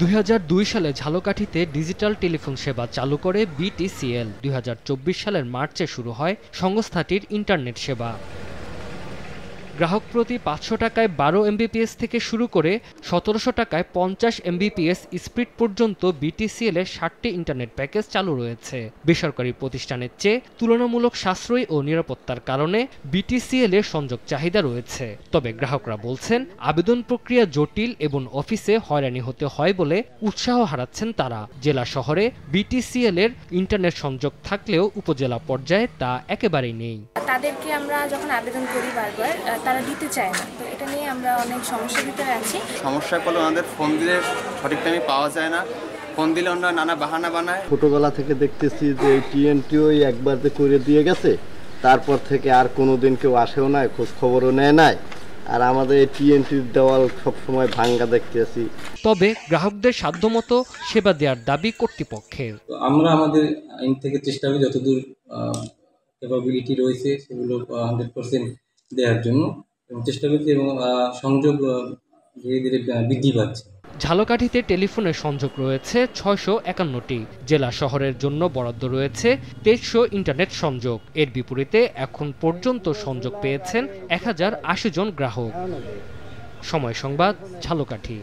2002 সালে ঝালকাঠিতে digital telephone সেবা চালু করে বিটিসিএল। 2024 সালের মার্চে শুরু হয় সংস্থাটির ইন্টারনেট সেবা। গ্রাহক প্রতি 500 টাকায় 12 এমবিপিএস থেকে শুরু করে 1700 টাকায় 50 এমবিপিএস স্পিড পর্যন্ত বিটিসিএল এর 60টি ইন্টারনেট প্যাকেজ চালু রয়েছে। বেসরকারি প্রতিষ্ঠানের চেয়ে তুলনামূলক সাশ্রয়ী ও নিরাপত্তার কারণে বিটিসিএল এর সংযোগ চাহিদা রয়েছে। তবে গ্রাহকরা বলছেন, আবেদন প্রক্রিয়া জটিল এবং অফিসে হয়রানি হতে হয় বলে উৎসাহ হারাচ্ছেন তারা। জেলা শহরে বিটিসিএল এর ইন্টারনেট সংযোগ থাকলেও উপজেলা পর্যায়ে তা একেবারেই নেই। তাদেরকে আমরা যখন আবেদন করি বারবার তারা দিতে চায় না, তো এটা নিয়ে আমরা অনেক সমস্যার ভিতরে আছি। সমস্যা হলো আমাদের ফোন দিলে সঠিক টাইমে পাওয়া যায় না, ফোন দিলে অন্য নানা বাহানা বানায়। ছোটোবেলা থেকে দেখতেছি যে টিএনটি ওই একবার করে দিয়ে গেছে, তারপর থেকে আর কোনোদিন কেউ আসেও না, খোঁজ খবরও নেয় নাই। আর আমাদের এই টিএনটির দেওয়াল সবসময় ভাঙ্গা দেখতেছি। তবে গ্রাহকদের সাধ্যমতো সেবা দেওয়ার দাবি কর্তৃপক্ষের। আমরা আমাদের আইন থেকে চেষ্টা করি যতদূর ক্যাপাবিলিটি রয়েছে সেগুলো 100% দেওয়ার জন্য এবং চেষ্টা করছি, এবং সংযোগ ধীরে ধীরে বৃদ্ধি পাচ্ছে। ঝালকাঠিতে টেলিফোনের সংযোগ রয়েছে 651টি। জেলা শহরের জন্য বরাদ্দ রয়েছে 2300 ইন্টারনেট সংযোগ। এর বিপরীতে এখন পর্যন্ত সংযোগ পেয়েছেন 1080 জন গ্রাহক। সময় সংবাদ, ঝালকাঠি।